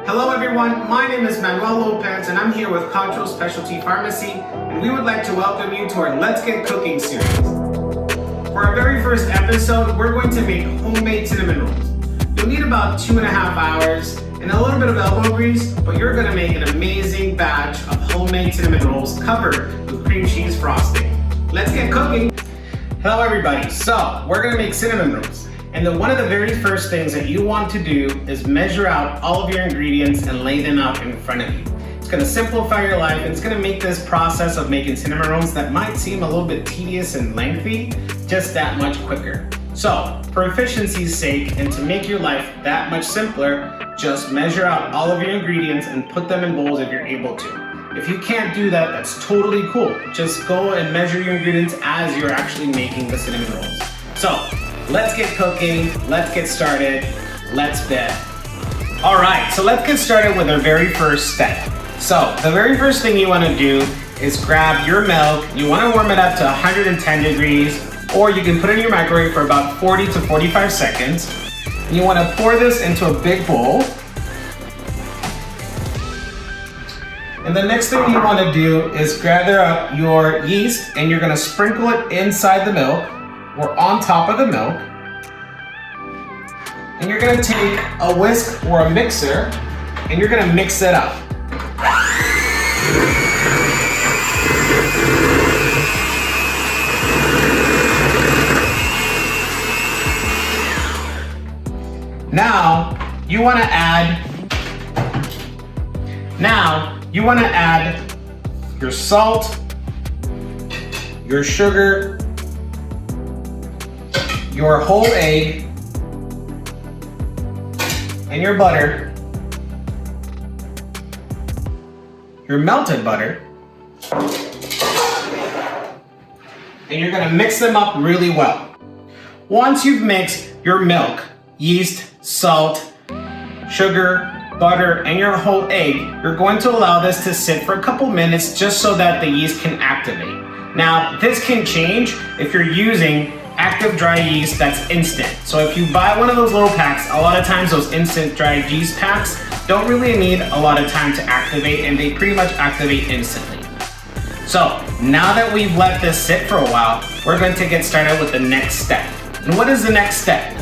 Hello everyone, my name is Manuel Lopez and I'm here with Cottrell Specialty Pharmacy, and we would like to welcome you to our Let's Get Cooking series. For our very first episode, we're going to make homemade cinnamon rolls. You'll need about 2.5 hours and a little bit of elbow grease, but you're going to make an amazing batch of homemade cinnamon rolls covered with cream cheese frosting. Let's get cooking! Hello everybody, so we're going to make cinnamon rolls. And then one of the very first things that you want to do is measure out all of your ingredients and lay them out in front of you. It's going to simplify your life, and it's going to make this process of making cinnamon rolls that might seem a little bit tedious and lengthy just that much quicker. So for efficiency's sake and to make your life that much simpler, just measure out all of your ingredients and put them in bowls if you're able to. If you can't do that, that's totally cool. Just go and measure your ingredients as you're actually making the cinnamon rolls. So let's get cooking, let's get started, let's bet. All right, so let's get started with our very first step. So the very first thing you wanna do is grab your milk. You wanna warm it up to 110 degrees, or you can put it in your microwave for about 40 to 45 seconds. You wanna pour this into a big bowl. And the next thing you wanna do is gather up your yeast, and you're gonna sprinkle it inside the milk or on top of the milk. And you're gonna take a whisk or a mixer and you're gonna mix it up. Now you wanna add your salt, your sugar, your whole egg, and your butter, your melted butter, and you're gonna mix them up really well. Once you've mixed your milk, yeast, salt, sugar, butter, and your whole egg, you're going to allow this to sit for a couple minutes just so that the yeast can activate. Now, this can change if you're using active dry yeast that's instant. So if you buy one of those little packs, a lot of times those instant dry yeast packs don't really need a lot of time to activate, and they pretty much activate instantly. So now that we've let this sit for a while, we're going to get started with the next step. And what is the next step?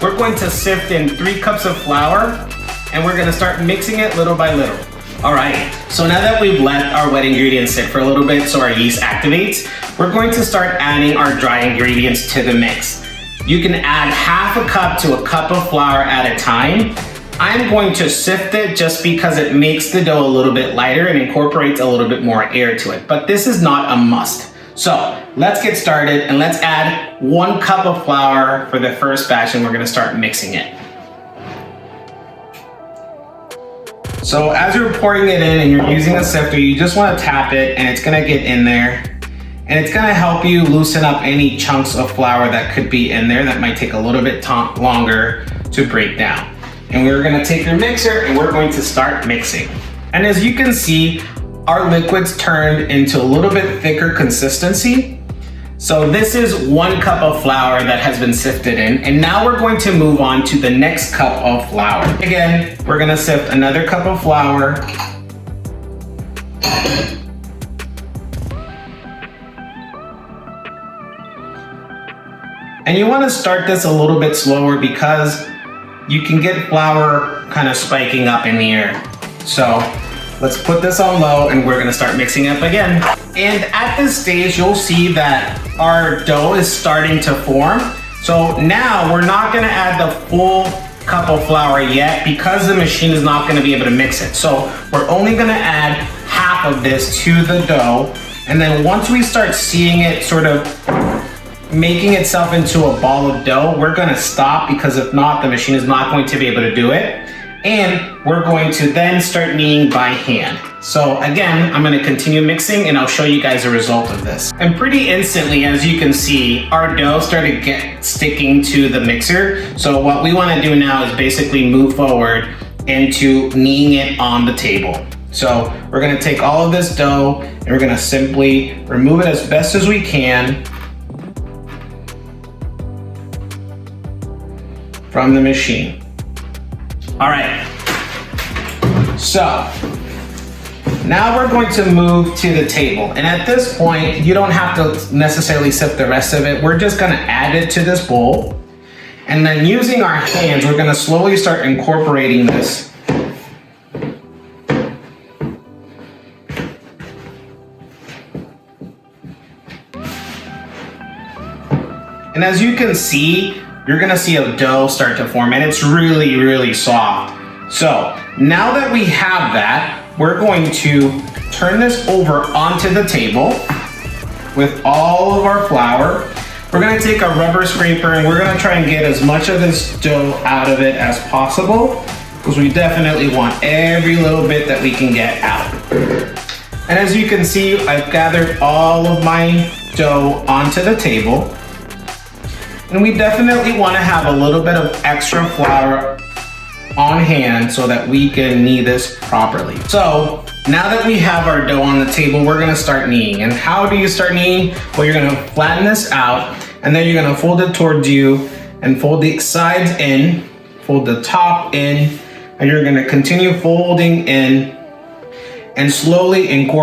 We're going to sift in 3 cups of flour, and we're going to start mixing it little by little. All right, so now that we've let our wet ingredients sit for a little bit so our yeast activates, we're going to start adding our dry ingredients to the mix. You can add half a cup to a cup of flour at a time. I'm going to sift it just because it makes the dough a little bit lighter and incorporates a little bit more air to it, but this is not a must. So let's get started and let's add 1 cup of flour for the first batch, and we're gonna start mixing it. So as you're pouring it in and you're using a sifter, you just want to tap it and it's going to get in there. And it's going to help you loosen up any chunks of flour that could be in there that might take a little bit longer to break down. And we're going to take your mixer and we're going to start mixing. And as you can see, our liquid's turned into a little bit thicker consistency. So this is 1 cup of flour that has been sifted in, and now we're going to move on to the next cup of flour. Again, we're gonna sift another cup of flour. And you wanna start this a little bit slower because you can get flour kind of spiking up in the air. So let's put this on low and we're gonna start mixing up again. And at this stage, you'll see that our dough is starting to form. So now we're not gonna add the full cup of flour yet because the machine is not gonna be able to mix it. So we're only gonna add half of this to the dough. And then once we start seeing it sort of making itself into a ball of dough, we're gonna stop, because if not, the machine is not going to be able to do it. And we're going to then start kneading by hand. So again, I'm gonna continue mixing and I'll show you guys the result of this. And pretty instantly, as you can see, our dough started sticking to the mixer. So what we wanna do now is basically move forward into kneading it on the table. So we're gonna take all of this dough and we're gonna simply remove it as best as we can from the machine. All right, So now we're going to move to the table. And at this point, you don't have to necessarily sip the rest of it. We're just gonna add it to this bowl. And then using our hands, we're gonna slowly start incorporating this. And as you can see, you're gonna see a dough start to form, and it's really, really soft. So now that we have that, we're going to turn this over onto the table with all of our flour. We're gonna take a rubber scraper and we're gonna try and get as much of this dough out of it as possible, because we definitely want every little bit that we can get out. And as you can see, I've gathered all of my dough onto the table. And we definitely want to have a little bit of extra flour on hand so that we can knead this properly. So now that we have our dough on the table, we're gonna start kneading. And how do you start kneading? Well, you're gonna flatten this out, and then you're gonna fold it towards you and fold the sides in, fold the top in, and you're gonna continue folding in and slowly incorporate